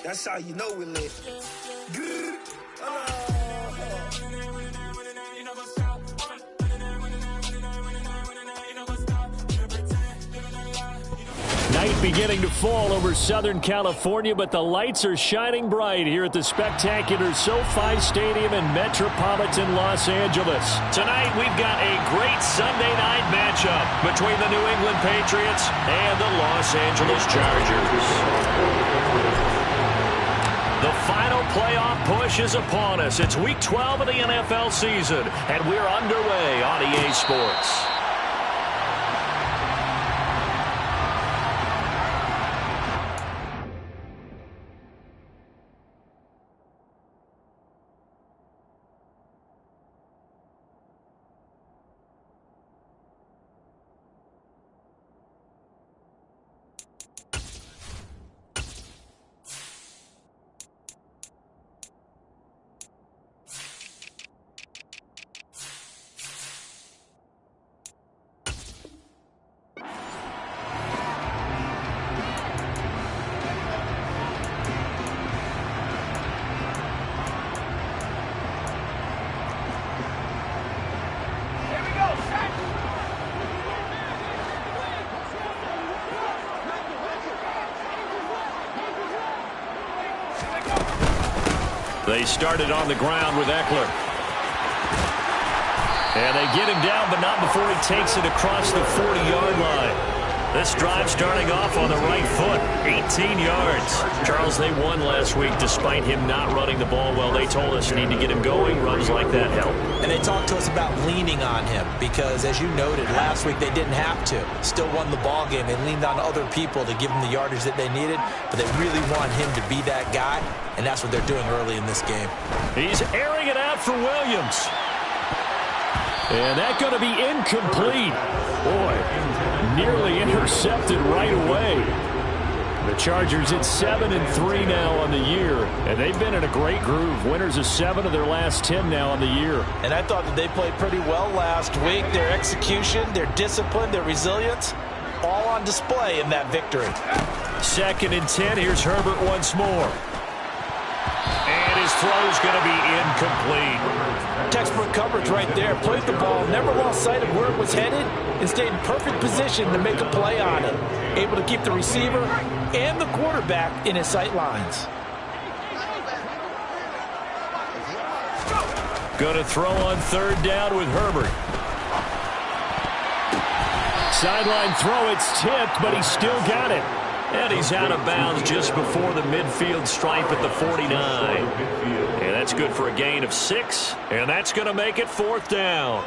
That's how you know we lit. Night beginning to fall over Southern California, but the lights are shining bright here at the spectacular SoFi Stadium in metropolitan Los Angeles. Tonight, we've got a great Sunday night matchup between the New England Patriots and the Los Angeles Chargers. The final playoff push is upon us. It's Week 12 of the NFL season, and we're underway on EA Sports. They started on the ground with Eckler. And they get him down, but not before he takes it across the 40-yard line. This drive starting off on the right foot, 18 yards. Charles, they won last week despite him not running the ball well. They told us you need to get him going. Runs like that help. And they talked to us about leaning on him because, as you noted, last week they didn't have to. Still won the ball game. They leaned on other people to give them the yardage that they needed, but they really want him to be that guy, and that's what they're doing early in this game. He's airing it out for Williams. And that's going to be incomplete. Boy, nearly intercepted right away. The Chargers at 7-3 now on the year, and they've been in a great groove. Winners of 7 of their last 10 now on the year. And I thought that they played pretty well last week. Their execution, their discipline, their resilience, all on display in that victory. 2nd and 10. Here's Herbert once more. And his throw's going to be incomplete. Textbook coverage right there. Played the ball, never lost sight of where it was headed, and stayed in perfect position to make a play on it. Able to keep the receiver and the quarterback in his sight lines. Going to throw on 3rd down with Herbert. Sideline throw, it's tipped, but he still got it. And he's out of bounds just before the midfield stripe at the 49. And that's good for a gain of 6. And that's going to make it 4th down.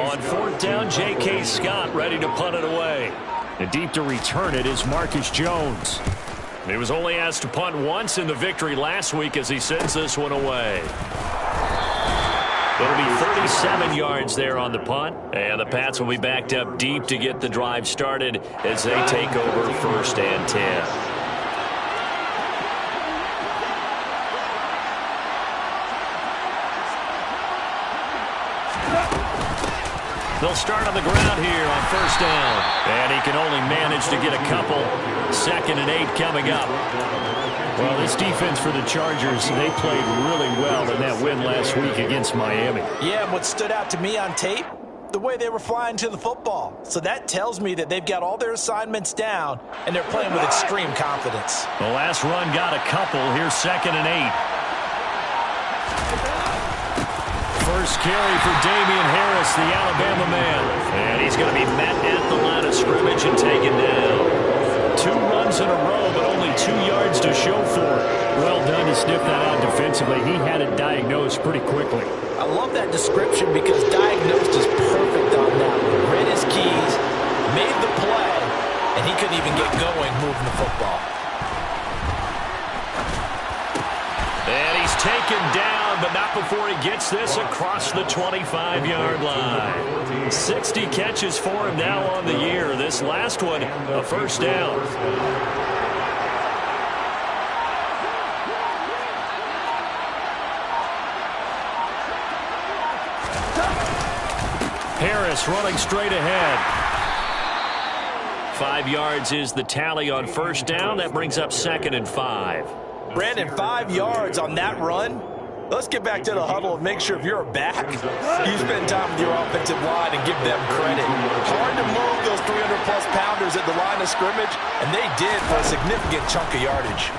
On 4th down, J.K. Scott ready to punt it away. And deep to return it is Marcus Jones. He was only asked to punt once in the victory last week as he sends this one away. It'll be 37 yards there on the punt, and the Pats will be backed up deep to get the drive started as they take over 1st and 10. They'll start on the ground here on 1st down, and he can only manage to get a couple. 2nd and 8 coming up. Well, this defense for the Chargers, they played really well in that win last week against Miami. Yeah, and what stood out to me on tape, the way they were flying to the football. So that tells me that they've got all their assignments down, and they're playing with extreme confidence. The last run got a couple. Here's 2nd and 8. First carry for Damian Harris, the Alabama man. And he's going to be met at the line of scrimmage and taken down. 2 runs in a row, but only 2 yards to show for it. Well done to sniff that out defensively. He had it diagnosed pretty quickly. I love that description because diagnosed is perfect on that one. Read his keys, made the play, and he couldn't even get going moving the football. And he's taken down, but not before he gets this across the 25-yard line. 60 catches for him now on the year. This last one, a 1st down. Harris running straight ahead. 5 yards is the tally on first down. That brings up 2nd and 5. Brandon, 5 yards on that run. Let's get back to the huddle and make sure if you're a back, you spend time with your offensive line and give them credit. Hard to move those 300-plus pounders at the line of scrimmage, and they did for a significant chunk of yardage.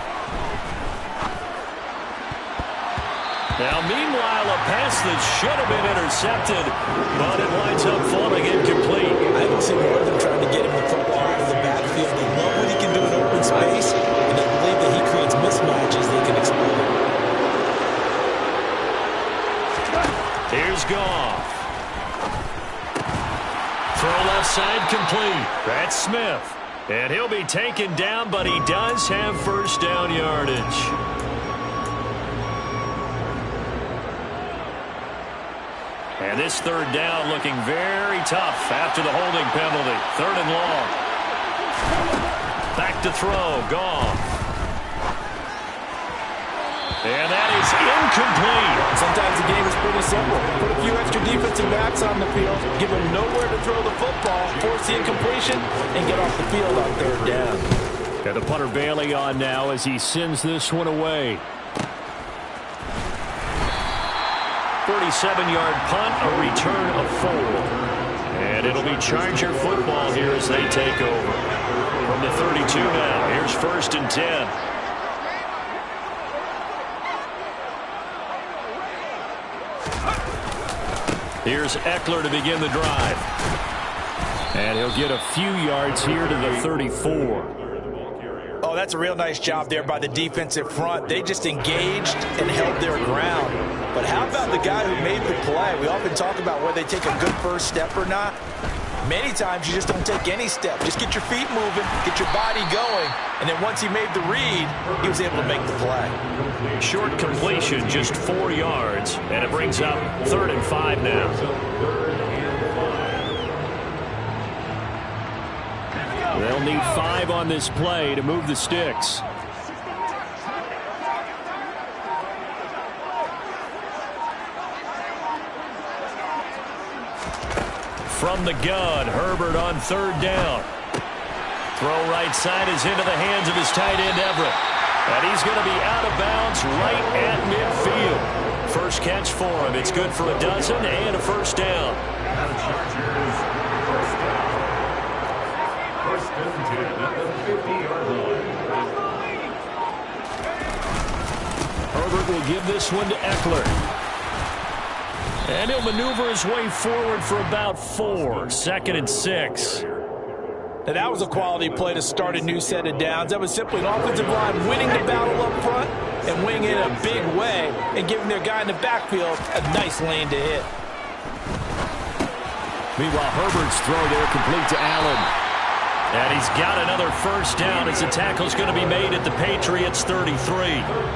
Now, meanwhile, a pass that should have been intercepted, but it winds up falling incomplete. I don't see more of them trying to get him the football out of the backfield. They love what he can do in open space, and they believe that he creates mismatches they can exploit. Here's Goff. Throw left side complete. That's Smith. And he'll be taken down, but he does have first down yardage. And this 3rd down looking very tough after the holding penalty. 3rd and long. Back to throw. Goff. And that is incomplete. Sometimes the game is pretty simple. Put a few extra defensive backs on the field, give them nowhere to throw the football, force the incompletion, and get off the field on 3rd down. Got the punter Bailey on now as he sends this one away. 47-yard punt, a return of 4. And it'll be Charger football here as they take over. From the 32 now, here's 1st and 10. Here's Eckler to begin the drive. And he'll get a few yards here to the 34. Oh, that's a real nice job there by the defensive front. They just engaged and held their ground. But how about the guy who made the play? We often talk about whether they take a good first step or not. Many times you just don't take any step. Just get your feet moving, get your body going, and then once he made the read, he was able to make the play. Short completion, just 4 yards, and it brings up 3rd and 5 now. They'll need 5 on this play to move the sticks. From the gun, Herbert on 3rd down. Throw right side is into the hands of his tight end, Everett. And he's going to be out of bounds right at midfield. First catch for him. It's good for a dozen and a first down. Herbert will give this one to Eckler. And he'll maneuver his way forward for about 4. 2nd and 6. Now that was a quality play to start a new set of downs. That was simply an offensive line winning the battle up front and winning it in a big way and giving their guy in the backfield a nice lane to hit. Meanwhile, Herbert's throw there complete to Allen. And he's got another first down as the tackle's going to be made at the Patriots 33.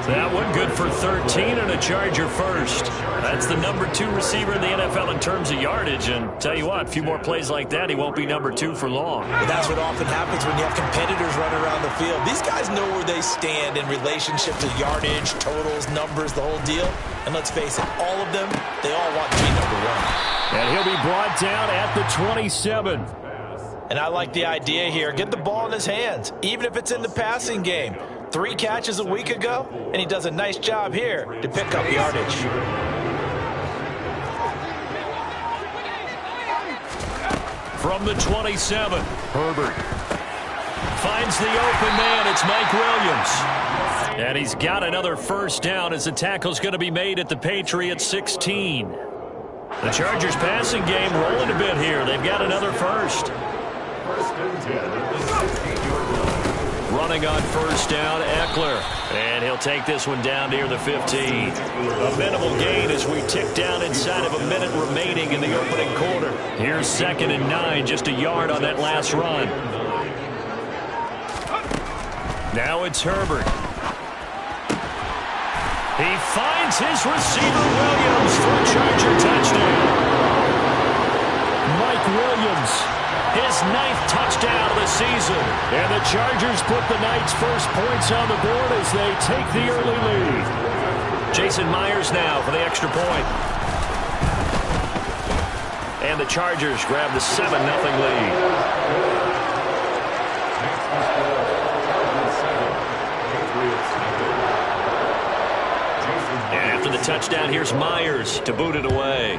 That one good for 13 and a Charger first. That's the number 2 receiver in the NFL in terms of yardage. And tell you what, a few more plays like that, he won't be number 2 for long. But that's what often happens when you have competitors running around the field. These guys know where they stand in relationship to yardage, totals, numbers, the whole deal. And let's face it, all of them, they all want to be number 1. And he'll be brought down at the 27. And I like the idea here. Get the ball in his hands, even if it's in the passing game. 3 catches a week ago, and he does a nice job here to pick up yardage. From the 27, Herbert finds the open man. It's Mike Williams. And he's got another first down as the tackle's going to be made at the Patriots 16. The Chargers passing game rolling a bit here. They've got another first. Running on first down, Eckler. And he'll take this one down near the 15. A minimal gain as we tick down inside of a minute remaining in the opening quarter. Here's 2nd and 9, just a yard on that last run. Now it's Herbert. He finds his receiver, Williams, for a Charger touchdown. Mike Williams, his 9th touchdown of the season. And the Chargers put the night's first points on the board as they take the early lead. Jason Myers now for the extra point. And the Chargers grab the 7-0 lead. And after the touchdown, here's Myers to boot it away.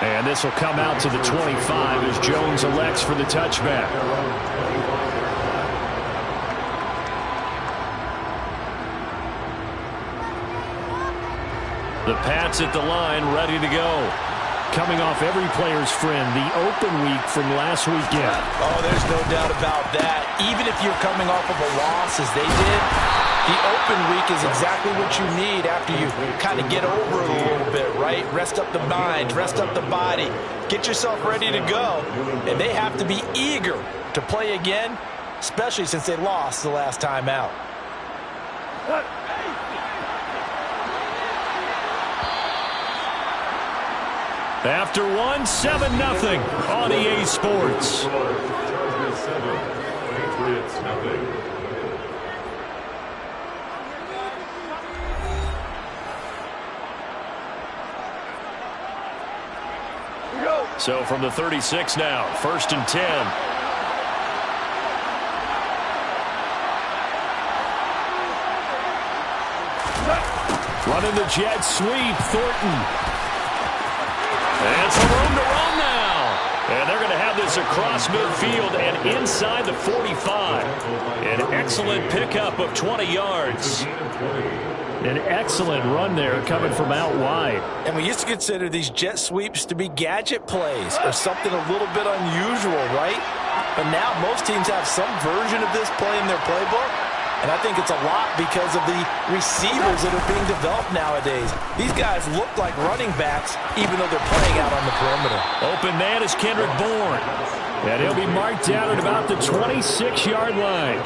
And this will come out to the 25 as Jones elects for the touchback. The Pats at the line, ready to go. Coming off every player's friend, the open week from last weekend. Oh, there's no doubt about that. Even if you're coming off of a loss as they did, the open week is exactly what you need after you kind of get over it a little bit, right? Rest up the mind, rest up the body, get yourself ready to go. And they have to be eager to play again, especially since they lost the last time out. After one, 7-0 on EA Sports. Chargers 7, Patriots nothing. So from the 36 now, 1st and 10. Running the jet sweep, Thornton. And some room to run now. And they're going to have this across midfield and inside the 45. An excellent pickup of 20 yards. An excellent run there coming from out wide. And we used to consider these jet sweeps to be gadget plays or something a little bit unusual, right? But now most teams have some version of this play in their playbook. And I think it's a lot because of the receivers that are being developed nowadays. These guys look like running backs, even though they're playing out on the perimeter. Open man is Kendrick Bourne. And he'll be marked down at about the 26-yard line.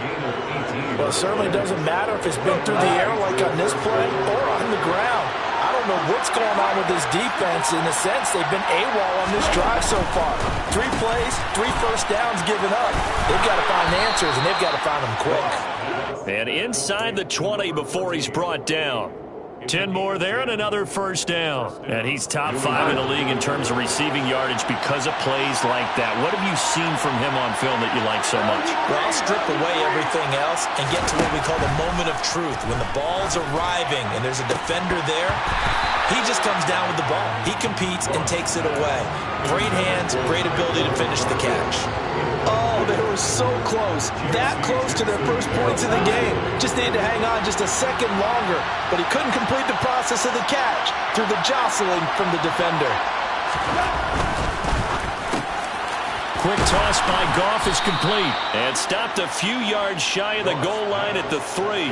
Well, it certainly doesn't matter if it's been through the air like on this play or on the ground. I don't know what's going on with this defense. In a sense, they've been AWOL on this drive so far. 3 plays, 3 first downs given up. They've got to find answers, and they've got to find them quick. And inside the 20 before he's brought down. 10 more there and another first down. And he's top 5 in the league in terms of receiving yardage because of plays like that. What have you seen from him on film that you like so much? Well, I'll strip away everything else and get to what we call the moment of truth. When the ball's arriving and there's a defender there, he just comes down with the ball. He competes and takes it away. Great hands, great ability to finish the catch. Oh, they were so close. That close to their first points of the game. Just needed to hang on just a second longer. But he couldn't complete the process of the catch through the jostling from the defender. Quick toss by Goff is complete. And stopped a few yards shy of the goal line at the 3.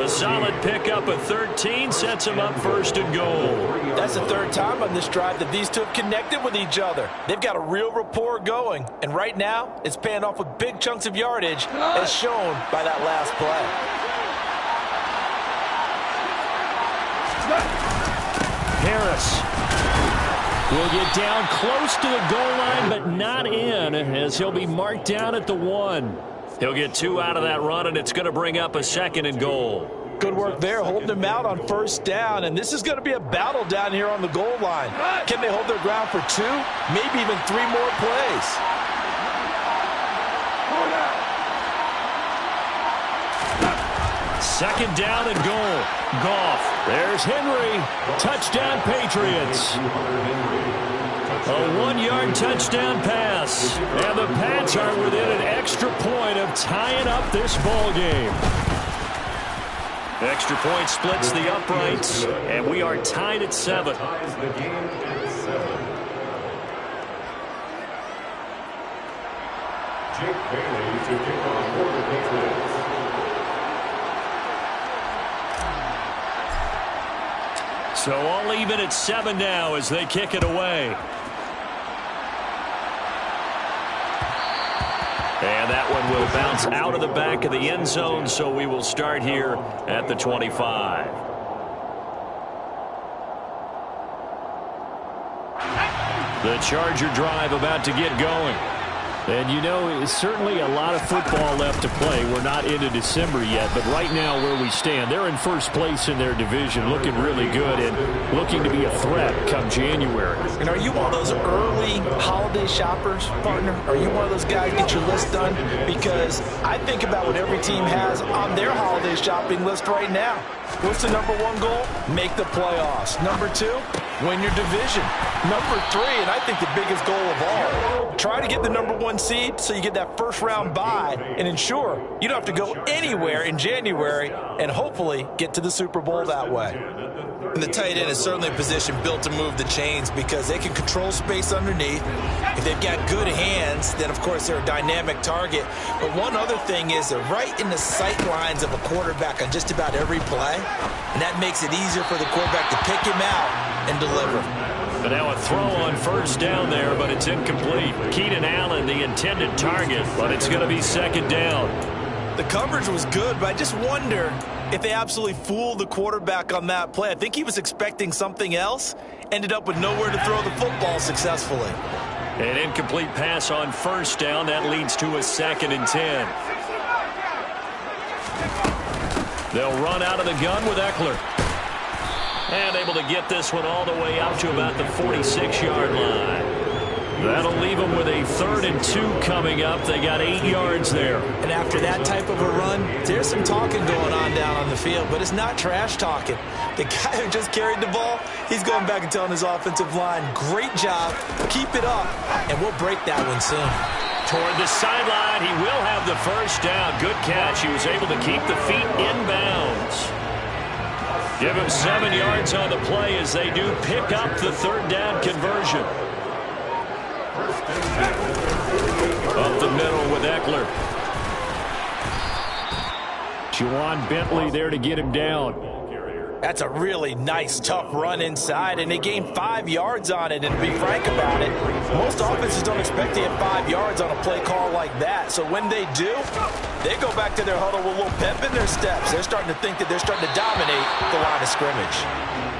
A solid pickup of 13 sets him up 1st and goal. That's the 3rd time on this drive that these two have connected with each other. They've got a real rapport going. And right now, it's paying off with big chunks of yardage as shown by that last play. Harris will get down close to the goal line, but not in, as he'll be marked down at the 1. He'll get 2 out of that run, and it's going to bring up a 2nd and goal. Good work there, holding him out on 1st down, and this is going to be a battle down here on the goal line. Can they hold their ground for 2, maybe even 3 more plays? Second down and goal. Goff. There's Henry. Touchdown, Patriots. A 1-yard touchdown pass. And the Pats are within an extra point of tying up this ball game. Extra point splits the uprights, and we are tied at 7. Jake Bailey to kick off for the Patriots. So all even at 7 now as they kick it away. And that one will bounce out of the back of the end zone, so we will start here at the 25. The Charger drive about to get going. And you know, certainly a lot of football left to play. We're not into December yet, but right now where we stand, they're in first place in their division, looking really good and looking to be a threat come January. And are you one of those early holiday shoppers, partner? Are you one of those guys get your list done? Because I think about what every team has on their holiday shopping list right now. What's the number one goal? Make the playoffs. Number two, win your division. Number three, and I think the biggest goal of all, try to get the number one seed so you get that first round bye and ensure you don't have to go anywhere in January and hopefully get to the Super Bowl that way. And the tight end is certainly a position built to move the chains because they can control space underneath. If they've got good hands, then, of course, they're a dynamic target. But one other thing is they're right in the sight lines of a quarterback on just about every play, and that makes it easier for the quarterback to pick him out and deliver. But now a throw on first down there, but it's incomplete. Keenan Allen, the intended target, but it's going to be second down. The coverage was good, but I just wonder if they absolutely fooled the quarterback on that play. I think he was expecting something else, ended up with nowhere to throw the football successfully. An incomplete pass on first down. That leads to a 2nd and 10. They'll run out of the gun with Eckler. And able to get this one all the way out to about the 46-yard line. That'll leave them with a 3rd and 2 coming up. They got 8 yards there. And after that type of a run, there's some talking going on down on the field, but it's not trash talking. The guy who just carried the ball, he's going back and telling his offensive line, great job, keep it up, and we'll break that one soon. Toward the sideline, he will have the first down. Good catch. He was able to keep the feet in bounds. Give him 7 yards on the play as they do pick up the 3rd down conversion. Up the middle with Eckler. Juwan Bentley there to get him down. That's a really nice, tough run inside, and they gained 5 yards on it. And to be frank about it, most offenses don't expect to get 5 yards on a play call like that. So when they do, they go back to their huddle with a little pep in their steps. They're starting to think that they're starting to dominate the line of scrimmage.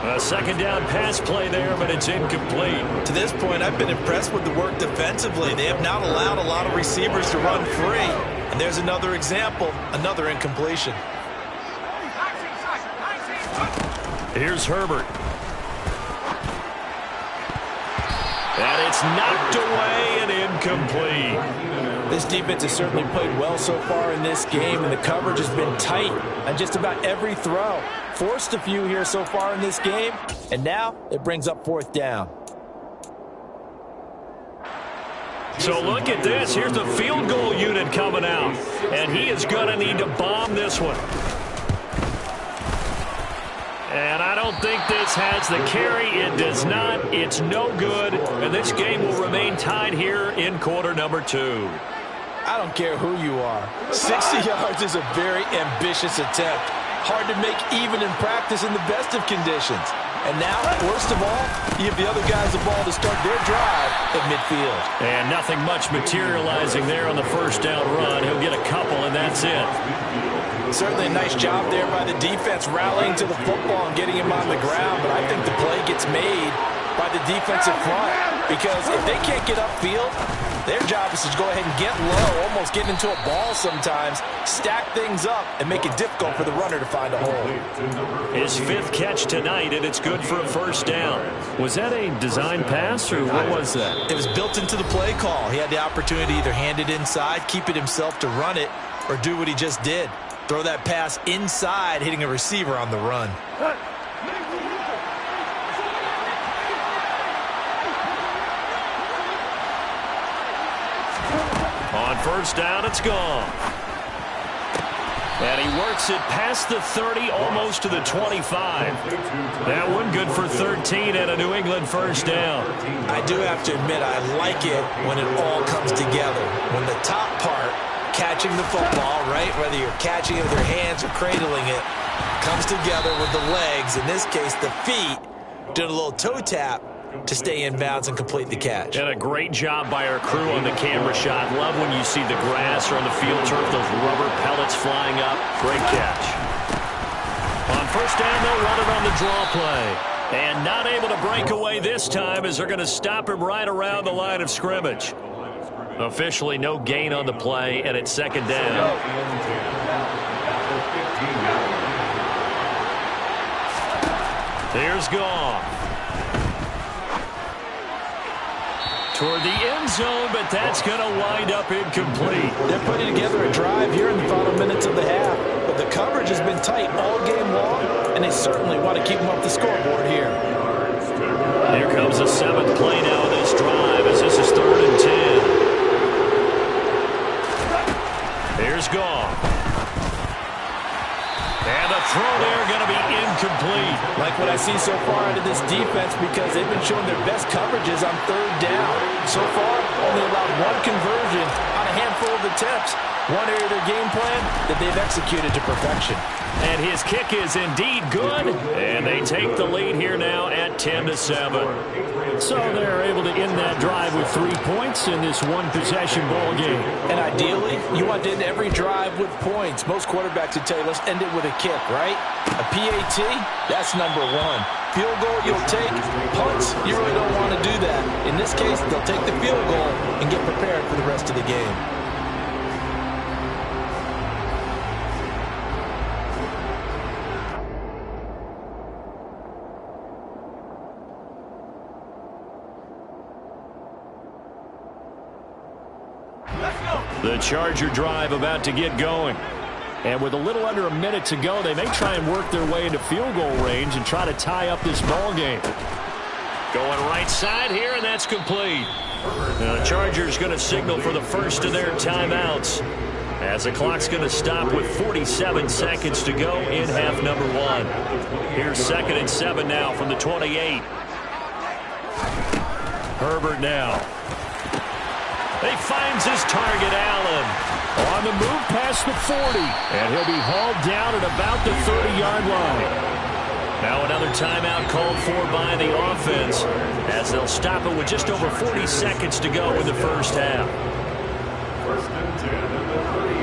A 2nd down pass play there, but it's incomplete. To this point, I've been impressed with the work defensively. They have not allowed a lot of receivers to run free. And there's another example, another incompletion. Here's Herbert. And it's knocked away and incomplete. This defense has certainly played well so far in this game, and the coverage has been tight on just about every throw. Forced a few here so far in this game, and now it brings up 4th down. So look at this. Here's the field goal unit coming out, and he is going to need to bomb this one. And I don't think this has the carry. It does not. It's no good. And this game will remain tied here in quarter number 2. I don't care who you are. 60 yards is a very ambitious attempt. Hard to make even in practice in the best of conditions. And now, worst of all, you give the other guys the ball to start their drive at midfield. And nothing much materializing there on the first down run. He'll get a couple, and that's it. Certainly a nice job there by the defense rallying to the football and getting him on the ground, but I think the play gets made by the defensive front because if they can't get upfield, their job is to go ahead and get low, almost get into a ball sometimes, stack things up, and make it difficult for the runner to find a hole. His 5th catch tonight, and it's good for a first down. Was that a design pass, or what was that? It was built into the play call. He had the opportunity to either hand it inside, keep it himself to run it, or do what he just did. Throw that pass inside, hitting a receiver on the run. On first down, it's gone. And he works it past the 30, almost to the 25. That one good for 13 and a New England first down. I do have to admit, I like it when it all comes together. When the top part, catching the football, right, whether you're catching it with your hands or cradling it, comes together with the legs, in this case the feet, doing a little toe tap to stay in bounds and complete the catch. And a great job by our crew on the camera shot. Love when you see the grass or on the field turf, those rubber pellets flying up. Great catch. On first down, they'll run it on the draw play. And not able to break away this time as they're going to stop him right around the line of scrimmage. Officially no gain on the play, and it's second down. Here's Goff. Toward the end zone, but that's going to wind up incomplete. They're putting together a drive here in the final minutes of the half, but the coverage has been tight all game long, and they certainly want to keep them off the scoreboard here. Here comes the 7th play now of this drive as this is 3rd and 10. Here's Goff. And the throw there going to be incomplete. Like what I see so far out of this defense, because they've been showing their best coverages on 3rd down. So far, only allowed 1 conversion on a handful of attempts. One area of their game plan that they've executed to perfection. And his kick is indeed good. And they take the lead here now at 10-7. So they're able to end that drive with 3 points in this one-possession ball game. And ideally, you want to end every drive with points. Most quarterbacks would tell you, let's end it with a kick, right? A PAT, that's number 1. Field goal you'll take. Punts, you really don't want to do that. In this case, they'll take the field goal and get prepared for the rest of the game. The Charger drive about to get going. And with a little under a minute to go, they may try and work their way into field goal range and try to tie up this ball game. Going right side here, and that's complete. Now the Chargers going to signal for the first of their timeouts as the clock's going to stop with 47 seconds to go in half number 1. Here's 2nd and 7 now from the 28. Herbert now. He finds his target, Allen. On the move past the 40. And he'll be hauled down at about the 30-yard line. Now another timeout called for by the offense as they'll stop it with just over 40 seconds to go in the first half.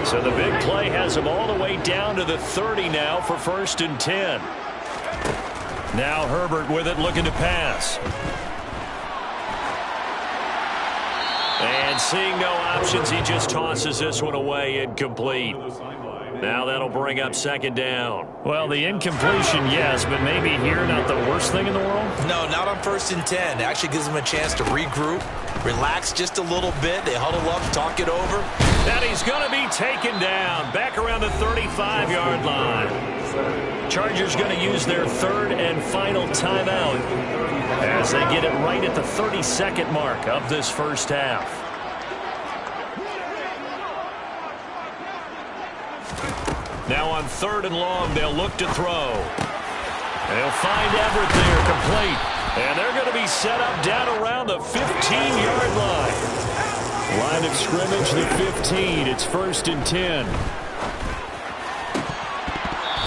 So the big play has them all the way down to the 30 now for 1st and 10. Now Herbert with it, looking to pass. And seeing no options, he just tosses this one away, incomplete. Now that'll bring up 2nd down. Well, the incompletion, yes, but maybe here not the worst thing in the world? No, not on 1st and 10. It actually gives them a chance to regroup, relax just a little bit. They huddle up, talk it over. And he's going to be taken down back around the 35-yard line. Chargers going to use their 3rd and final timeout as they get it right at the 32nd mark of this first half. Now on 3rd and long, they'll look to throw. They'll find Everett there, complete. And they're going to be set up down around the 15-yard line. Line of scrimmage, the 15. It's 1st and 10.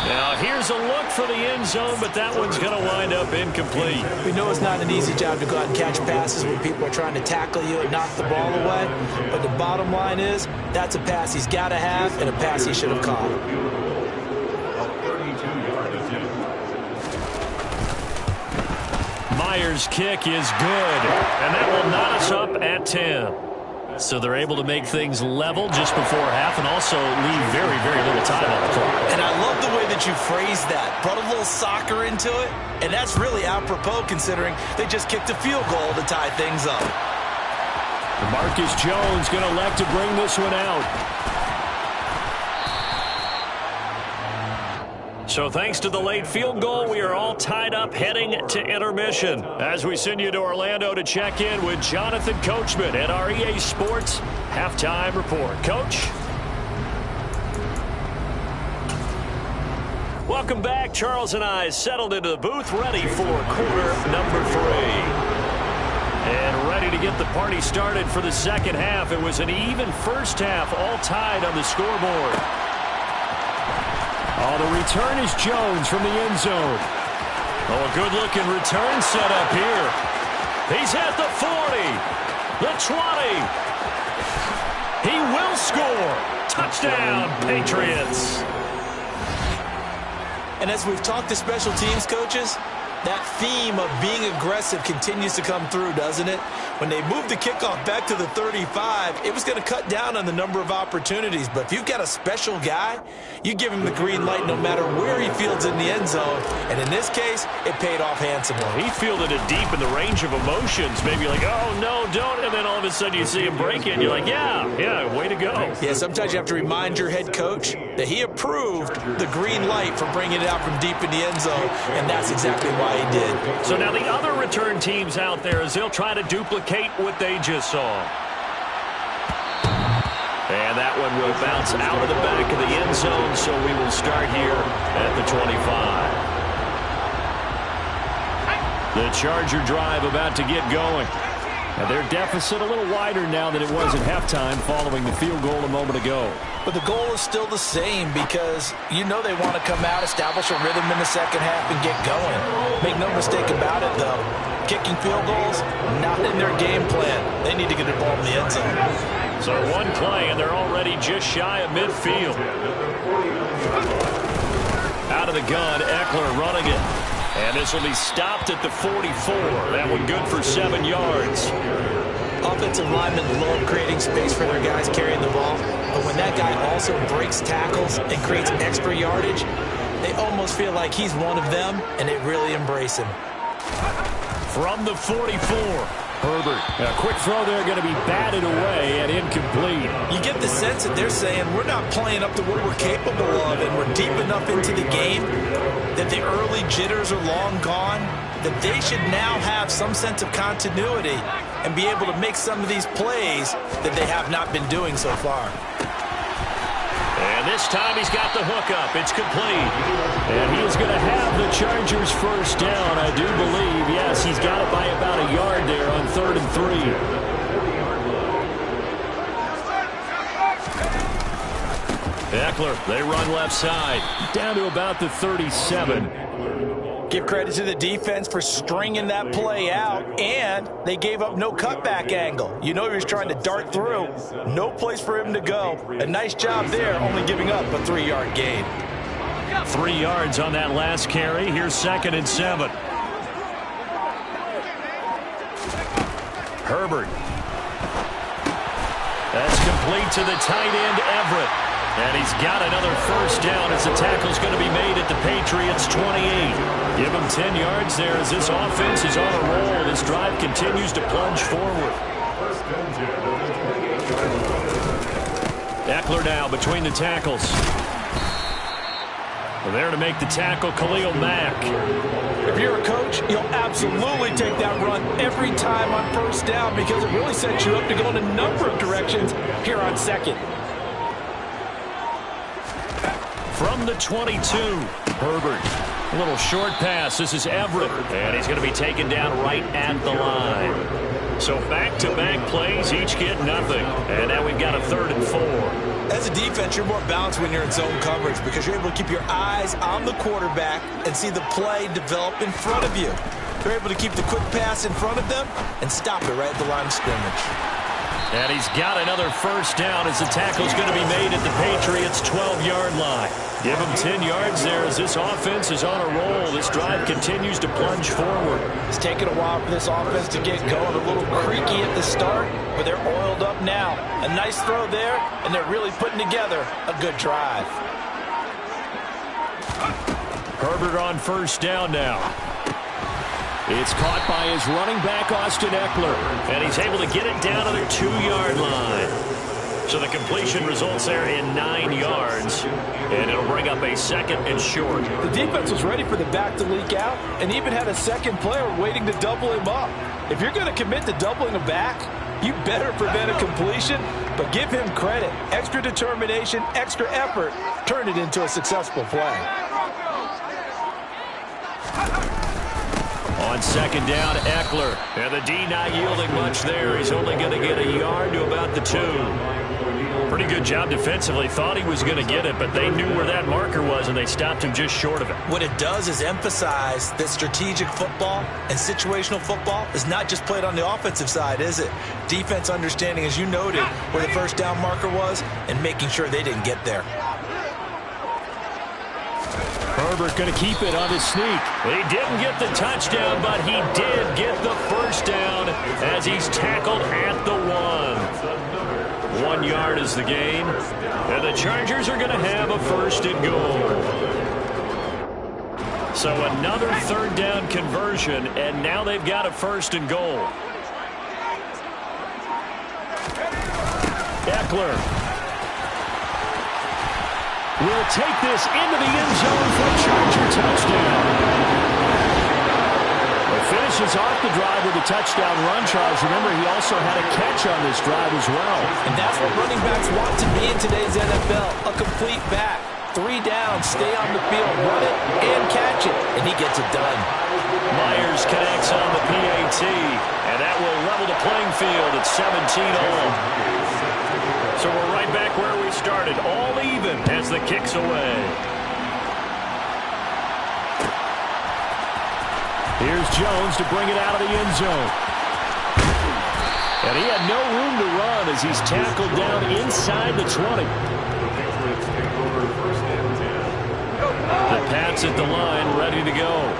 Now here's a look for the end zone, but that one's going to wind up incomplete. We know it's not an easy job to go out and catch passes when people are trying to tackle you and knock the ball away. But the bottom line is, that's a pass he's got to have and a pass he should have caught. Myers' kick is good, and that will knot us up at 10. So they're able to make things level just before half and also leave very, very little time on the clock. And I love the way that you phrased that. Brought a little soccer into it, and that's really apropos considering they just kicked a field goal to tie things up. Marcus Jones going to elect to bring this one out. So thanks to the late field goal, we are all tied up heading to intermission. As we send you to Orlando to check in with Jonathan Coachman at our EA Sports Halftime Report. Coach? Welcome back. Charles and I settled into the booth, ready for quarter number 3. And ready to get the party started for the second half. It was an even first half, all tied on the scoreboard. Oh, the return is Jones from the end zone. Oh, a good-looking return set up here. He's at the 40, the 20. He will score. Touchdown, Patriots. And as we've talked to special teams coaches, That theme of being aggressive continues to come through, doesn't it? When they moved the kickoff back to the 35, it was going to cut down on the number of opportunities. But if you've got a special guy, you give him the green light no matter where he fields in the end zone. And in this case, it paid off handsomely. He fielded it deep in the range of emotions. Maybe like, oh, no, don't. And then all of a sudden you see him break it. And you're like, yeah, way to go. Yeah, sometimes you have to remind your head coach that he approved the green light for bringing it out from deep in the end zone. And that's exactly why he did. So now the other return teams out there, as they'll try to duplicate what they just saw. And that one will bounce out of the back of the end zone, so we will start here at the 25. The Charger drive about to get going. Now their deficit a little wider now than it was at halftime following the field goal a moment ago. But the goal is still the same because you know they want to come out, establish a rhythm in the second half, and get going. Make no mistake about it, though. Kicking field goals, not in their game plan. They need to get the ball in the end zone. So one play, and they're already just shy of midfield. Out of the gun, Eckler running it. And this will be stopped at the 44. That one good for 7 yards. Offensive linemen love creating space for their guys carrying the ball. But when that guy also breaks tackles and creates extra yardage, they almost feel like he's one of them, and they really embrace him. From the 44, Herbert. A quick throw there going to be batted away and incomplete. You get the sense that they're saying we're not playing up to what we're capable of, and we're deep enough into the game that the early jitters are long gone, that they should now have some sense of continuity and be able to make some of these plays that they have not been doing so far. And this time he's got the hook up. It's complete. And he is going to have the Chargers first down, I do believe. Yes, he's got it by about a yard there on 3rd and 3. Eckler, they run left side. Down to about the 37. Give credit to the defense for stringing that play out, and they gave up no cutback angle. You know he was trying to dart through. No place for him to go. A nice job there, only giving up a 3-yard gain. 3 yards on that last carry. Here's 2nd and 7. Herbert. That's complete to the tight end, Everett. And he's got another first down as the tackle's going to be made at the Patriots' 28. Give him 10 yards there as this offense is on a roll. This drive continues to plunge forward. Eckler now between the tackles. There to make the tackle, Khalil Mack. If you're a coach, you'll absolutely take that run every time on first down because it really sets you up to go in a number of directions here on 2nd. From the 22, Herbert. A little short pass. This is Everett. And he's going to be taken down right at the line. So back-to-back plays, each get nothing. And now we've got a 3rd and 4. As a defense, you're more balanced when you're in zone coverage because you're able to keep your eyes on the quarterback and see the play develop in front of you. They're able to keep the quick pass in front of them and stop it right at the line of scrimmage. And he's got another first down as the tackle's going to be made at the Patriots' 12-yard line. Give him 10 yards there as this offense is on a roll. This drive continues to plunge forward. It's taken a while for this offense to get going. A little creaky at the start, but they're oiled up now. A nice throw there, and they're really putting together a good drive. Herbert on first down now. It's caught by his running back, Austin Eckler. And he's able to get it down to the 2-yard line. So the completion results there in 9 yards. And it'll bring up a 2nd and short. The defense was ready for the back to leak out and even had a second player waiting to double him up. If you're going to commit to doubling a back, you better prevent a completion, but give him credit. Extra determination, extra effort, turn it into a successful play. On 2nd down, Eckler. And the D not yielding much there. He's only going to get a yard to about the 2. Pretty good job defensively. Thought he was going to get it, but they knew where that marker was, and they stopped him just short of it. What it does is emphasize that strategic football and situational football is not just played on the offensive side, is it? Defense understanding, as you noted, where the first down marker was and making sure they didn't get there. Herbert going to keep it on his sneak. He didn't get the touchdown, but he did get the first down as he's tackled at the 1. 1 yard is the gain. And the Chargers are going to have a first and goal. So another third down conversion, and now they've got a first and goal. Eckler will take this into the end zone for a Charger touchdown. It finishes off the drive with a touchdown run, Charles. Remember, he also had a catch on this drive as well. And that's what running backs want to be in today's NFL, a complete back. 3 down, stay on the field, run it, and catch it. And he gets it done. Myers connects on the PAT, and that will level the playing field at 17-all. So we're right back where we started, all even as the kick's away. Here's Jones to bring it out of the end zone. And he had no room to run as he's tackled down inside the 20. The Pats at the line, ready to go.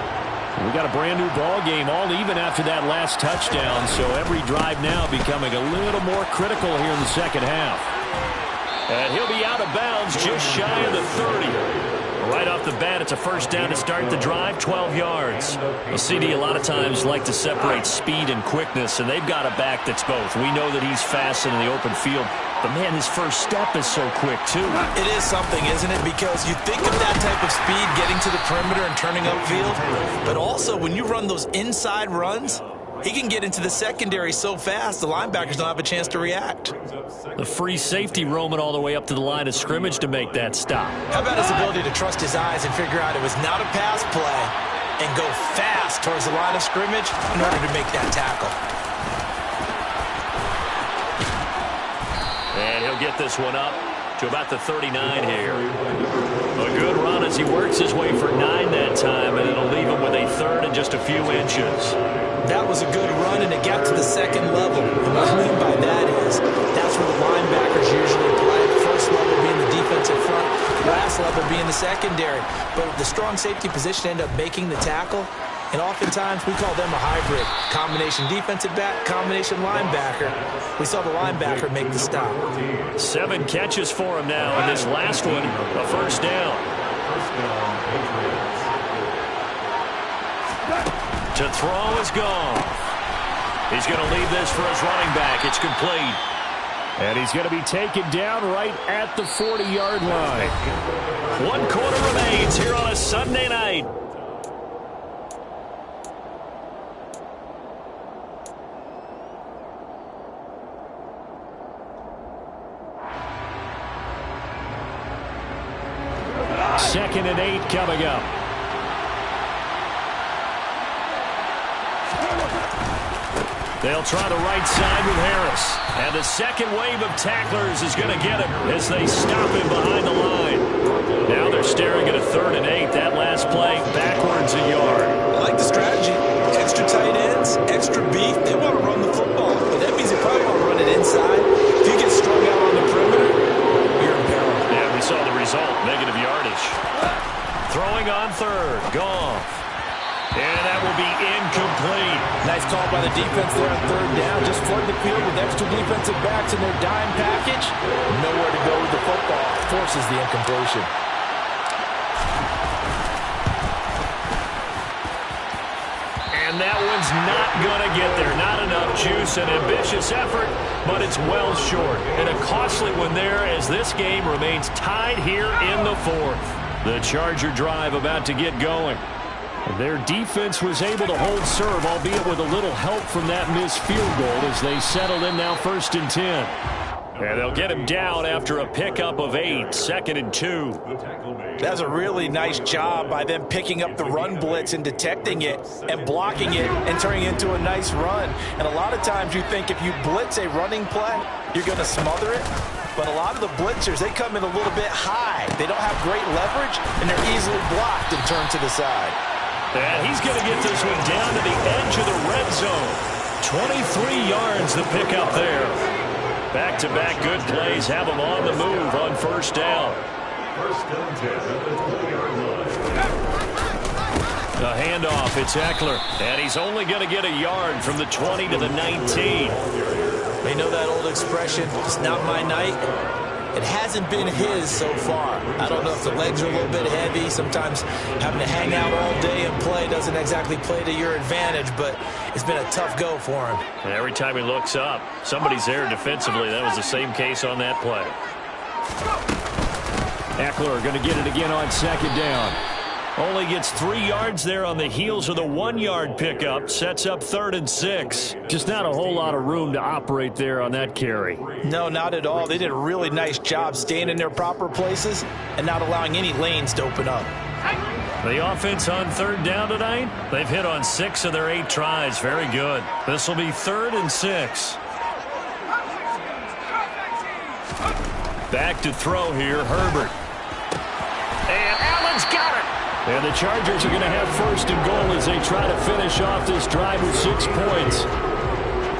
We got a brand new ball game, all even after that last touchdown, so every drive now becoming a little more critical here in the second half. And he'll be out of bounds just shy of the 30. Right off the bat, it's a first down to start the drive, 12 yards. Well, CD a lot of times like to separate speed and quickness, and they've got a back that's both. We know that he's fast in the open field, but man, his first step is so quick too. It is something, isn't it? Because you think of that type of speed getting to the perimeter and turning upfield, but also when you run those inside runs, he can get into the secondary so fast the linebackers don't have a chance to react. The free safety roaming all the way up to the line of scrimmage to make that stop. How about his ability to trust his eyes and figure out it was not a pass play and go fast towards the line of scrimmage in order to make that tackle. And he'll get this one up to about the 39 here. A good run as he works his way for 9 that time, and it'll leave him with a third and just a few inches. That was a good run, and it got to the second level. And what I mean by that is that's where the linebackers usually play. First level being the defensive front, last level being the secondary. But the strong safety position ended up making the tackle, and oftentimes we call them a hybrid. Combination defensive back, combination linebacker. We saw the linebacker make the stop. 7 catches for him now, and this last one, a first down. To throw is gone. He's going to leave this for his running back. It's complete. And he's going to be taken down right at the 40-yard line. 1 quarter remains here on a Sunday night. Second and 8 coming up. They'll try the right side with Harris. And the second wave of tacklers is going to get him as they stop him behind the line. Now they're staring at a 3rd and 8. That last play backwards a yard. I like the strategy. Extra tight ends, extra beef. They want to run the football. But that means they probably want to run it inside. If you get strung out on the perimeter, you're in peril. Yeah, we saw the result. Negative yardage. Throwing on 3rd. Goff. And that will be incomplete. Nice call by the defense there on 3rd down. Just flood the field with extra defensive backs in their dime package. Nowhere to go with the football. Forces the incompletion. And that one's not going to get there. Not enough juice. An ambitious effort, but it's well short. And a costly one there as this game remains tied here in the 4th. The Charger drive about to get going. Their defense was able to hold serve, albeit with a little help from that missed field goal as they settled in now 1st and 10. And they'll get him down after a pickup of 8, 2nd and 2. That's a really nice job by them picking up the run blitz and detecting it and blocking it and turning it into a nice run. And a lot of times you think if you blitz a running play, you're going to smother it. But a lot of the blitzers, they come in a little bit high. They don't have great leverage, and they're easily blocked and turned to the side. And he's going to get this one down to the edge of the red zone. 23 yards the pickup there. Back-to-back good plays have him on the move on 1st down. First and 10 at the 20-yard line. A handoff, it's Eckler, and he's only going to get a yard from the 20 to the 19. They know that old expression, it's not my night. It hasn't been his so far. I don't know if the legs are a little bit heavy. Sometimes having to hang out all day and play doesn't exactly play to your advantage, but it's been a tough go for him. And every time he looks up, somebody's there defensively. That was the same case on that play. Eckler going to get it again on second down. Only gets 3 yards there on the heels of the 1-yard pickup. Sets up 3rd and 6. Just not a whole lot of room to operate there on that carry. No, not at all. They did a really nice job staying in their proper places and not allowing any lanes to open up. The offense on 3rd down tonight, they've hit on 6 of their 8 tries. Very good. This will be 3rd and 6. Back to throw here, Herbert. And Allen's got it. And the Chargers are going to have 1st and goal as they try to finish off this drive with 6 points.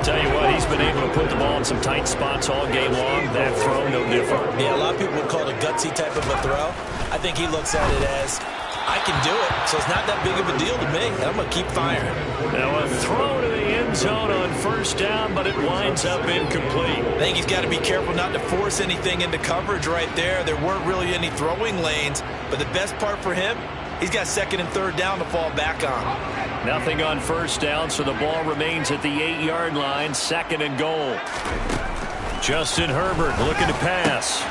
Tell you what, he's been able to put the ball in some tight spots all game long. That throw, no different. Yeah, a lot of people would call it a gutsy type of a throw. I think he looks at it as, I can do it, so it's not that big of a deal to me. I'm going to keep firing. Now a throw to the end zone on 1st down, but it winds up incomplete. I think he's got to be careful not to force anything into coverage right there. There weren't really any throwing lanes, but the best part for him, he's got 2nd and 3rd down to fall back on. Nothing on 1st down, so the ball remains at the 8-yard line, 2nd and goal. Justin Herbert looking to pass.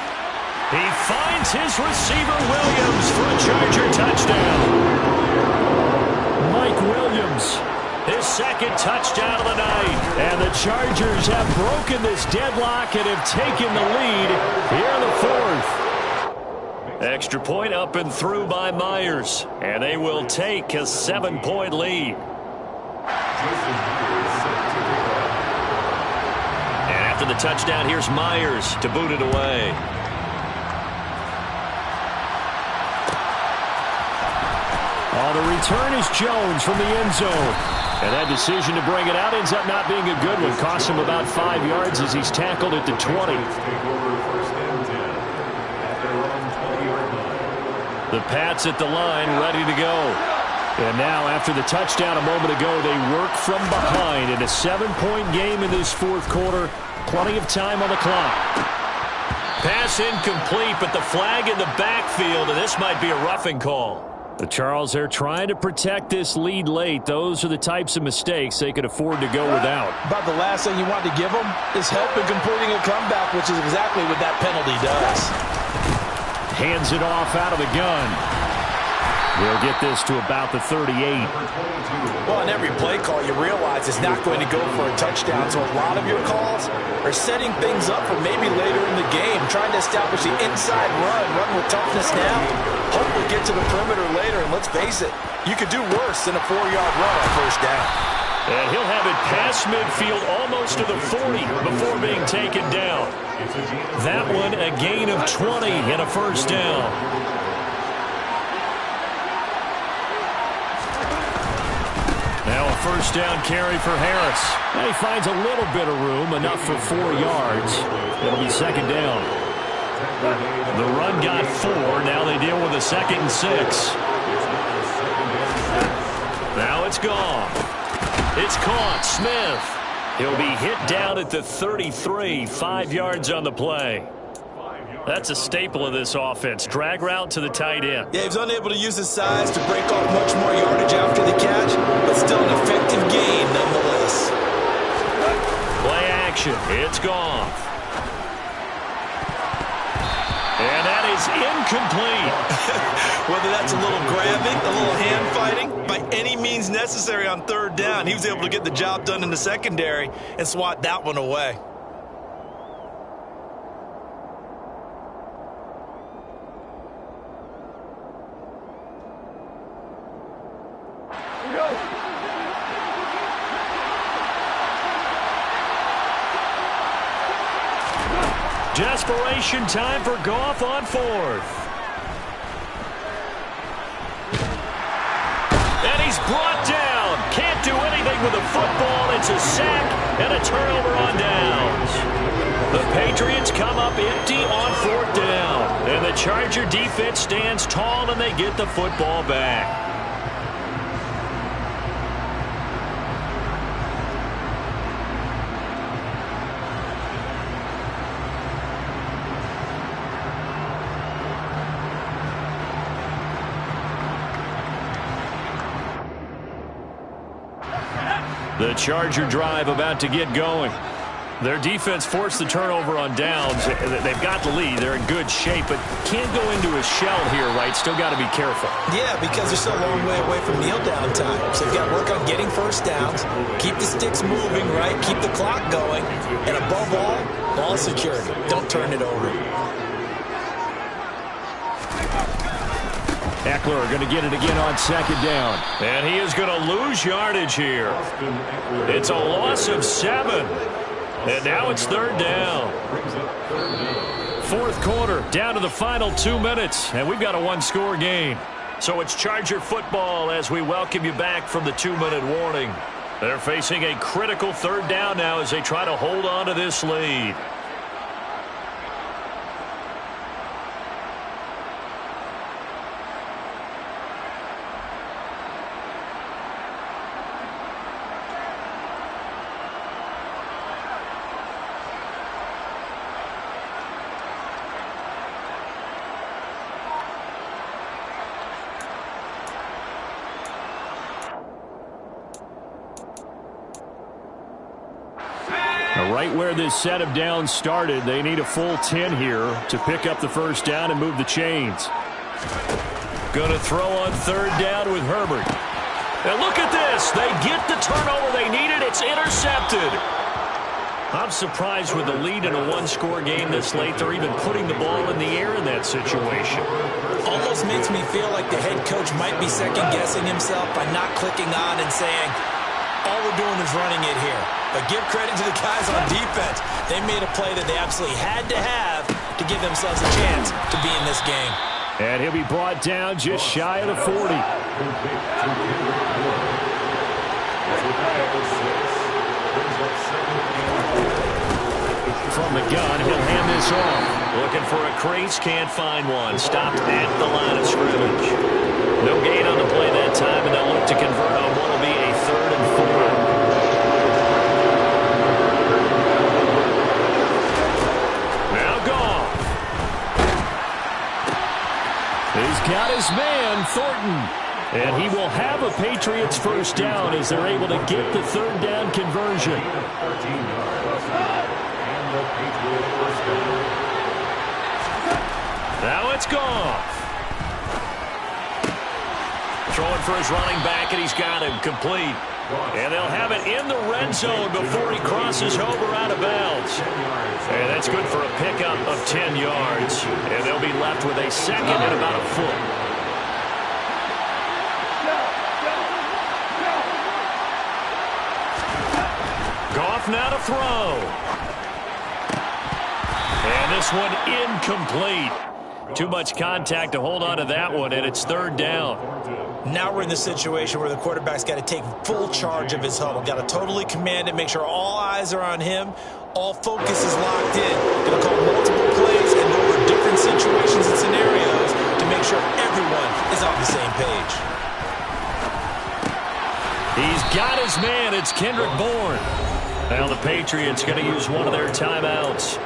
He finds his receiver Williams for a Charger touchdown. Mike Williams, his 2nd touchdown of the night. And the Chargers have broken this deadlock and have taken the lead here in the 4th. Extra point up and through by Myers. And they will take a 7-point lead. And after the touchdown, here's Myers to boot it away. Oh, the return is Jones from the end zone. And that decision to bring it out ends up not being a good one. Costs him about 5 yards as he's tackled at the 20. The Pats at the line, ready to go. And now, after the touchdown a moment ago, they work from behind in a 7-point game in this 4th quarter. Plenty of time on the clock. Pass incomplete, but the flag in the backfield, and this might be a roughing call. The Charles, they're trying to protect this lead late. Those are the types of mistakes they could afford to go without. About the last thing you want to give them is help in completing a comeback, which is exactly what that penalty does. Hands it off out of the gun. They'll get this to about the 38. Well, on every play call, you realize it's not going to go for a touchdown, so a lot of your calls are setting things up for maybe later in the game, trying to establish the inside run with toughness now. Hopefully get to the perimeter later, and let's face it, you could do worse than a 4-yard run on 1st down. And he'll have it past midfield almost to the 40 before being taken down. That one a gain of 20 and a 1st down. Now a 1st down carry for Harris. And he finds a little bit of room, enough for 4 yards. It'll be 2nd down. The run got 4. Now they deal with a 2nd and 6. Now it's gone. It's caught. Smith. He'll be hit down at the 33. 5 yards on the play. That's a staple of this offense. Drag route to the tight end. Yeah, he's unable to use his size to break off much more yardage after the catch, but still an effective gain nonetheless. Play action. It's gone. And that is incomplete. Whether that's a little grabbing, a little hand fighting, by any means necessary on 3rd down, he was able to get the job done in the secondary and swat that one away. Desperation time for Goff on 4th. And he's brought down. Can't do anything with the football. It's a sack and a turnover on downs. The Patriots come up empty on 4th down. And the Charger defense stands tall and they get the football back. The Charger drive about to get going. Their defense forced the turnover on downs. They've got the lead. They're in good shape, but can't go into a shell here, right? Still got to be careful. Yeah, because they're still a long way away from kneel down time. So they've got to work on getting first downs, keep the sticks moving, right? Keep the clock going. And above all, ball security. Don't turn it over. Eckler going to get it again on 2nd down. And he is going to lose yardage here. It's a loss of 7. And now it's 3rd down. 4th quarter, down to the final 2 minutes. And we've got a 1-score game. So it's Charger football as we welcome you back from the 2-minute warning. They're facing a critical 3rd down now as they try to hold on to this lead. Right where this set of downs started, they need a full 10 here to pick up the 1st down and move the chains. Going to throw on 3rd down with Herbert. And look at this. They get the turnover they needed. It's intercepted. I'm surprised with the lead in a 1-score game this late. They're even putting the ball in the air in that situation. Almost makes me feel like the head coach might be second-guessing himself by not clicking on and saying, all we're doing is running it here. But give credit to the guys on defense. They made a play that they absolutely had to have to give themselves a chance to be in this game. And he'll be brought down just shy of the 40. From the gun, he'll hand this off. Looking for a crease, can't find one. Stopped at the line of scrimmage. No gain on the play that time, and they'll look to convert on what will be a 3rd and 4. He's got his man, Thornton. And he will have a Patriots 1st down as they're able to get the 3rd down conversion. Now it's Goff. Throwing for his running back, and he's got him complete. And they'll have it in the red zone before he crosses over out of bounds. And that's good for a pickup of 10 yards. And they'll be left with a 2nd and about a foot. Goff now to throw. And this one incomplete. Too much contact to hold on to that one, and it's 3rd down. Now we're in the situation where the quarterback's got to take full charge of his huddle. Got to totally command it, make sure all eyes are on him. All focus is locked in. Going to call multiple plays and go over different situations and scenarios to make sure everyone is on the same page. He's got his man. It's Kendrick Bourne. Now the Patriots going to use one of their timeouts,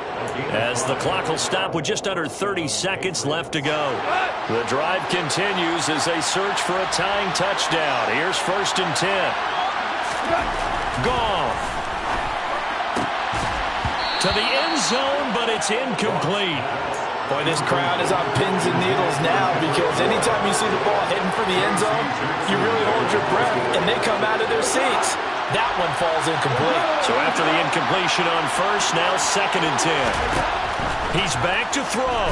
as the clock will stop with just under 30 seconds left to go. The drive continues as they search for a tying touchdown. Here's 1st and 10. Goff to the end zone, but it's incomplete. Boy, this crowd is on pins and needles now, because anytime you see the ball heading for the end zone, you really hold your breath, and they come out of their seats. That one falls incomplete. So after the incompletion on 1st, now 2nd and 10. He's back to throw.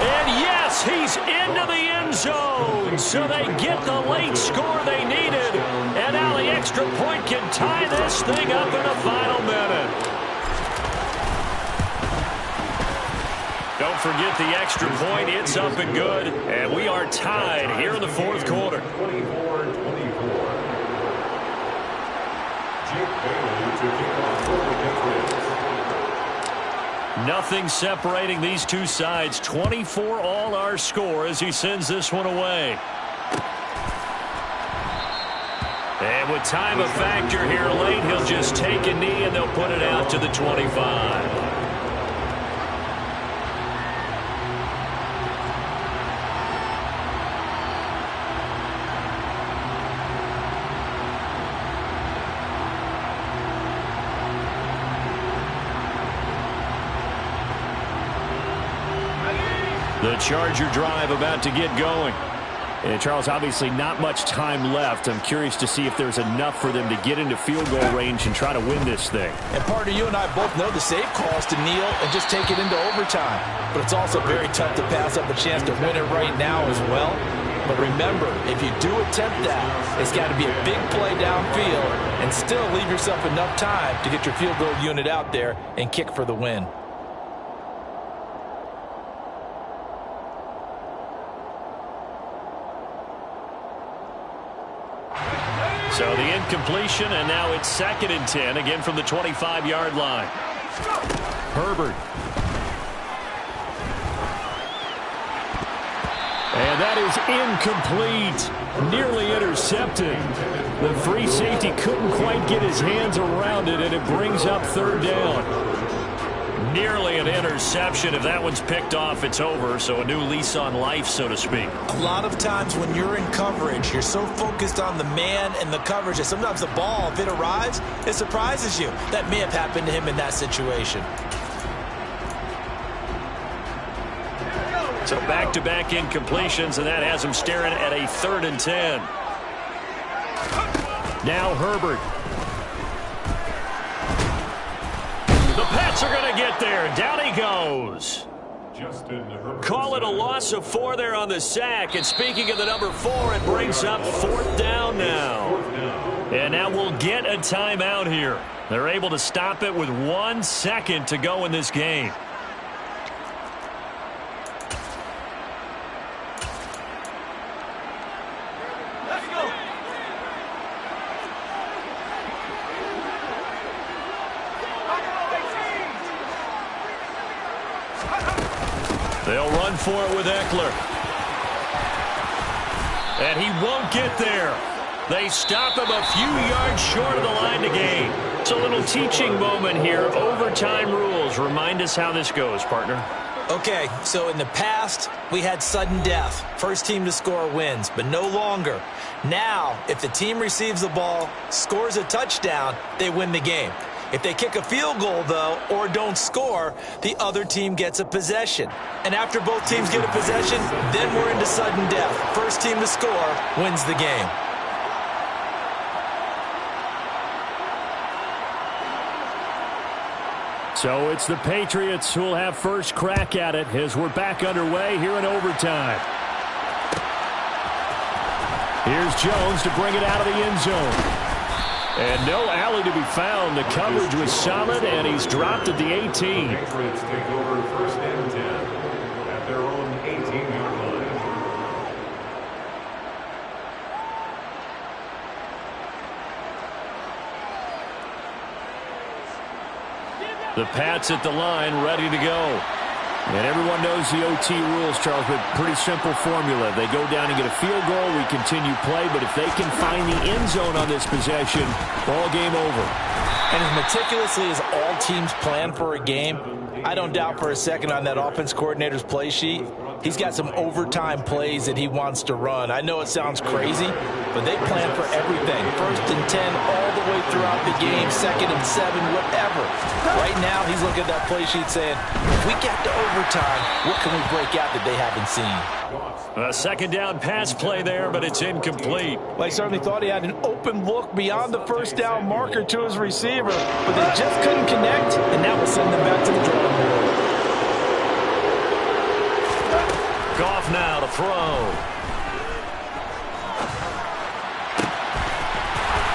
And yes, he's into the end zone. So they get the late score they needed. And now the extra point can tie this thing up in the final minute. Don't forget the extra point. It's up and good. And we are tied here in the 4th quarter. 24-24. Jake Bailey to kick off 4th down. Nothing separating these two sides. 24 all our score as he sends this one away. And with time a factor here late, he'll just take a knee and they'll put it out to the 25. The Charger drive about to get going. And Charles, obviously not much time left. I'm curious to see if there's enough for them to get into field goal range and try to win this thing. And partner, you and I both know the safe calls to kneel and just take it into overtime. But it's also very tough to pass up a chance to win it right now as well. But remember, if you do attempt that, it's got to be a big play downfield and still leave yourself enough time to get your field goal unit out there and kick for the win. So the incompletion, and now it's 2nd and 10, again from the 25-yard line. Herbert. And that is incomplete. Nearly intercepted. The free safety couldn't quite get his hands around it, and it brings up 3rd down. Nearly an interception. If that one's picked off, it's over. So a new lease on life, so to speak. A lot of times when you're in coverage, you're so focused on the man and the coverage that sometimes the ball, if it arrives, it surprises you. That may have happened to him in that situation. So back-to-back incompletions, and that has him staring at a 3rd and 10. Now Herbert. The Pats are going to get there. Down he goes. Call it a loss of 4 there on the sack. And speaking of the number 4, it brings up 4th down now. And now we'll get a timeout here. They're able to stop it with 1 second to go in this game. They'll run for it with Eckler. And he won't get there. They stop him a few yards short of the line to gain. It's a little teaching moment here. Overtime rules. Remind us how this goes, partner. Okay, so in the past, we had sudden death. First team to score wins, but no longer. Now, if the team receives the ball, scores a touchdown, they win the game. If they kick a field goal, though, or don't score, the other team gets a possession. And after both teams get a possession, then we're into sudden death. First team to score wins the game. So it's the Patriots who will have first crack at it as we're back underway here in overtime. Here's Jones to bring it out of the end zone. And no alley to be found. The coverage was solid, and he's dropped at the 18. Patriots take over 1st and 10 at their own 18-yard line. The Pats at the line, ready to go. And everyone knows the OT rules, Charles, but pretty simple formula. They go down and get a field goal, we continue play, but if they can find the end zone on this possession, ball game over. And as meticulously as all teams plan for a game, I don't doubt for a second on that offense coordinator's play sheet, he's got some overtime plays that he wants to run. I know it sounds crazy, but they plan for everything. 1st and 10 all the way throughout the game, 2nd and 7, whatever. Right now, he's looking at that play sheet saying, if we get to overtime, what can we break out that they haven't seen? A 2nd down pass play there, but it's incomplete. Well, he certainly thought he had an open look beyond the 1st down marker to his receiver, but they just couldn't connect, and that will send them back to the drawing board. Goff now to throw.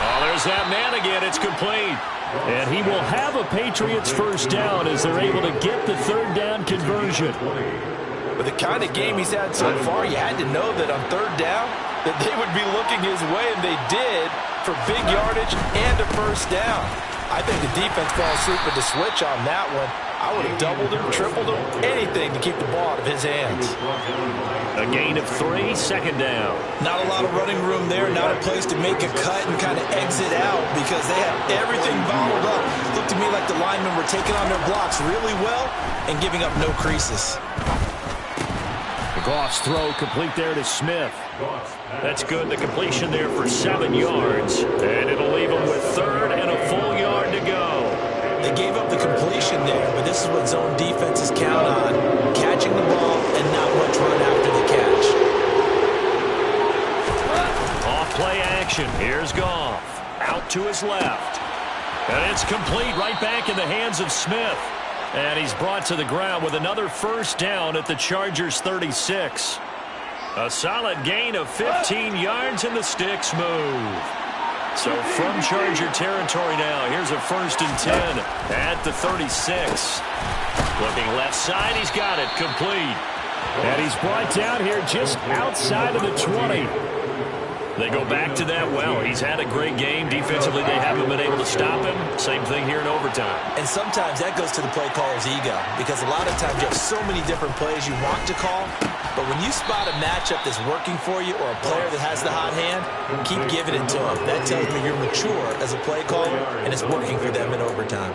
Oh, there's that man again. It's complete. And he will have a Patriots first down as they're able to get the 3rd down conversion. With the kind of game he's had so far, you had to know that on 3rd down that they would be looking his way, and they did, for big yardage and a first down. I think the defense fell asleep with the switch on that one. I would have doubled him, tripled him, anything to keep the ball out of his hands. A gain of 3, second down. Not a lot of running room there, not a place to make a cut and kind of exit out because they had everything bottled up. Looked to me like the linemen were taking on their blocks really well and giving up no creases. Goff's throw complete there to Smith. That's good. The completion there for 7 yards. And it'll leave him with 3rd and a full yard to go. They gave up the completion there, but this is what zone defenses count on. Catching the ball and not much run after the catch. Off play action. Here's Goff. Out to his left. And it's complete right back in the hands of Smith. And he's brought to the ground with another first down at the Chargers' 36. A solid gain of 15 yards and the sticks move. So from Charger territory now, here's a 1st and 10 at the 36. Looking left side, he's got it complete. And he's brought down here just outside of the 20. They go back to that well. He's had a great game. Defensively, they haven't been able to stop him. Same thing here in overtime. And sometimes that goes to the play caller's ego because a lot of times you have so many different plays you want to call. But when you spot a matchup that's working for you or a player that has the hot hand, keep giving it to him. That tells me you're mature as a play caller, and it's working for them in overtime.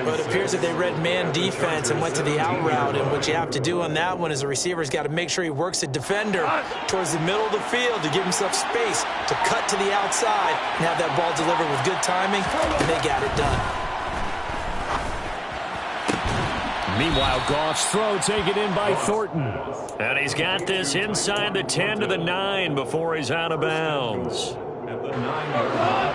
But it appears that they read man defense and went to the out route, and what you have to do on that one is the receiver's got to make sure he works the defender towards the middle of the field to give himself space to cut to the outside and have that ball delivered with good timing, and they got it done. Meanwhile, Goff's throw taken in by Thornton. And he's got this inside the 10 to the 9 before he's out of bounds. At the 9-yard line.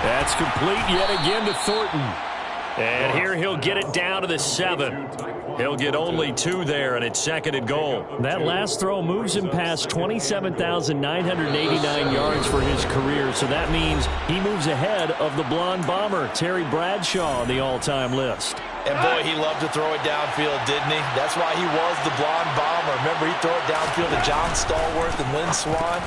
That's complete yet again to Thornton. And here he'll get it down to the 7. He'll get only 2 there, and it's 2nd and goal. That last throw moves him past 27,989 yards for his career, so that means he moves ahead of the blonde bomber, Terry Bradshaw, on the all-time list. And boy, he loved to throw it downfield, didn't he? That's why he was the blonde bomber. Remember, he threw it downfield to John Stallworth and Lynn Swann?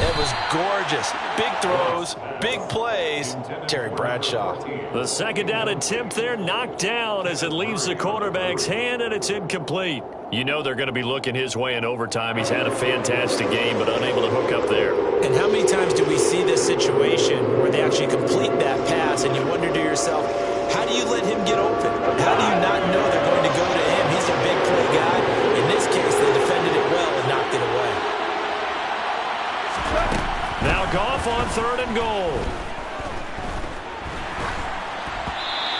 It was gorgeous. Big throws, big plays. Terry Bradshaw. The 2nd down attempt there knocked down as it leaves the quarterback's hand, and it's incomplete. You know they're going to be looking his way in overtime. He's had a fantastic game, but unable to hook up there. And how many times do we see this situation where they actually complete that pass, and you wonder to yourself, how do you let him get open? How do you not know they're going to go to him? He's a big play guy. In this case, they defended it well and knocked it away. Now Goff on 3rd and goal.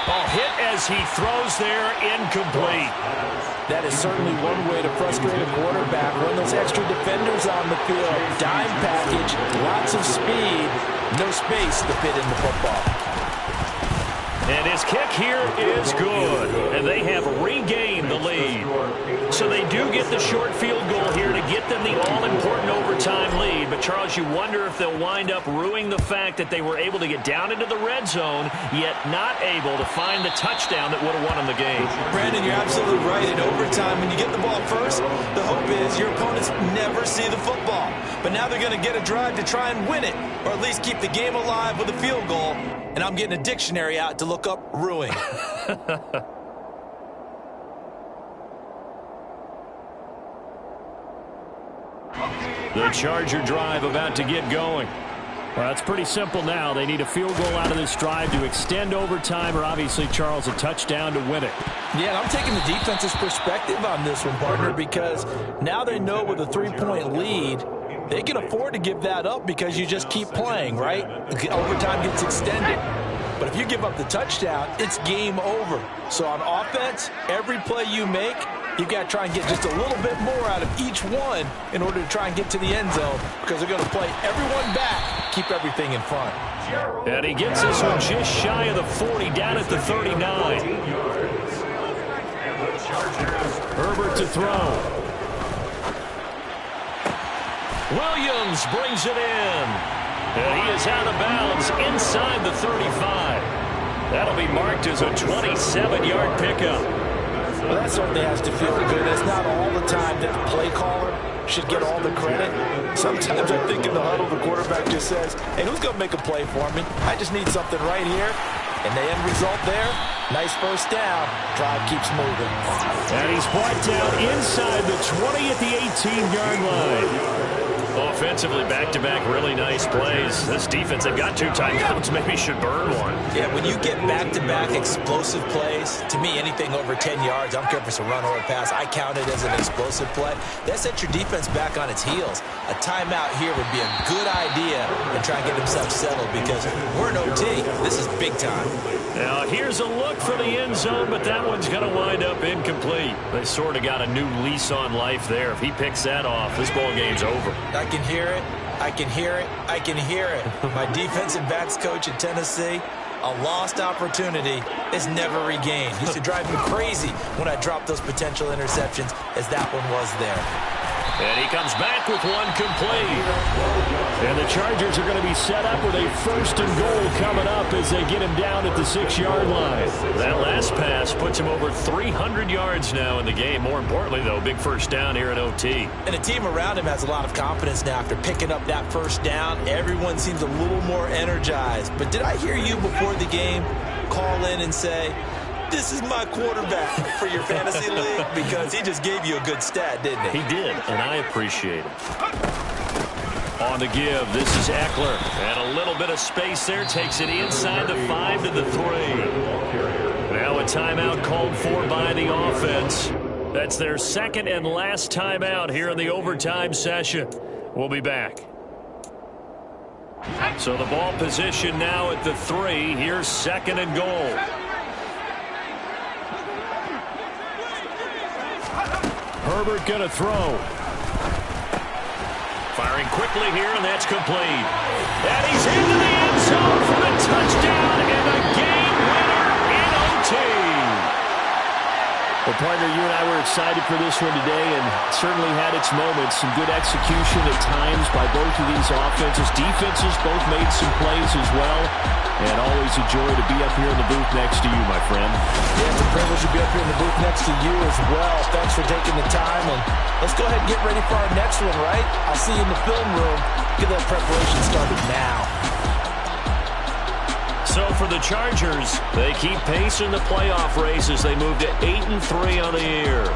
Oh, hit as he throws there, incomplete. That is certainly one way to frustrate a quarterback. Run those extra defenders on the field. Dime package, lots of speed, no space to fit in the football. And his kick here is good. And they have regained the lead. So they do get the short field goal here to get them the all-important overtime lead. But, Charles, you wonder if they'll wind up ruining the fact that they were able to get down into the red zone, yet not able to find the touchdown that would have won them the game. Brandon, you're absolutely right. In overtime, when you get the ball first, the hope is your opponents never see the football. But now they're going to get a drive to try and win it, or at least keep the game alive with a field goal. And I'm getting a dictionary out to look up ruining. The Charger drive about to get going. Well, it's pretty simple now. They need a field goal out of this drive to extend overtime, or obviously, Charles, a touchdown to win it. Yeah, I'm taking the defense's perspective on this one, partner, because now they know with a 3-point lead, they can afford to give that up because you just keep playing, right? Overtime gets extended. But if you give up the touchdown, it's game over. So on offense, every play you make, you've got to try and get just a little bit more out of each one in order to try and get to the end zone because they're going to play everyone back, keep everything in front. And he gets this one just shy of the 40, down at the 39. Herbert to throw. Williams brings it in. And he is out of bounds inside the 35. That'll be marked as a 27-yard pickup. Well, that certainly has to feel good. It's not all the time that the play caller should get all the credit. Sometimes I think in the huddle, the quarterback just says, hey, who's going to make a play for me? I just need something right here. And the end result there, nice first down. Drive keeps moving. And he's brought down inside the 20 at the 18-yard line. Offensively, back-to-back really nice plays. This defense, they've got 2 timeouts. Maybe should burn one. Yeah, when you get back-to-back explosive plays, to me, anything over 10 yards, I don't care if it's a run or a pass, I count it as an explosive play. That sets your defense back on its heels. A timeout here would be a good idea and try and get themselves settled because we're in OT. This is big time. Now, here's a look for the end zone, but that one's going to wind up incomplete. They sort of got a new lease on life there. If he picks that off, this ball game's over. I can hear it. I can hear it. I can hear it. My defensive backs coach at Tennessee, a lost opportunity is never regained. Used to drive me crazy when I dropped those potential interceptions as that one was there. And he comes back with one complete. And the Chargers are going to be set up with a 1st and goal coming up as they get him down at the 6-yard line. That last pass puts him over 300 yards now in the game. More importantly, though, big first down here in OT. And the team around him has a lot of confidence now after picking up that first down. Everyone seems a little more energized. But did I hear you before the game call in and say, this is my quarterback for your fantasy league? Because he just gave you a good stat, didn't he? He did, and I appreciate it. On the give, this is Eckler. And a little bit of space there. Takes it inside the 5 to the 3. Now a timeout called for by the offense. That's their 2nd and last timeout here in the overtime session. We'll be back. So the ball position now at the 3. Here's 2nd and goal. Herbert going to throw. Firing quickly here, and that's complete. And he's into the end zone for the touchdown and the game winner in OT. Well, partner, you and I were excited for this one today, and certainly had its moments. Some good execution at times by both of these offenses. Defenses both made some plays as well. And always a joy to be up here in the booth next to you, my friend. Yeah, it's a privilege to be up here in the booth next to you as well. Thanks for taking the time, and let's go ahead and get ready for our next one, right? I'll see you in the film room. Get that preparation started now. So for the Chargers, they keep pace in the playoff race as they move to 8-3 on the year.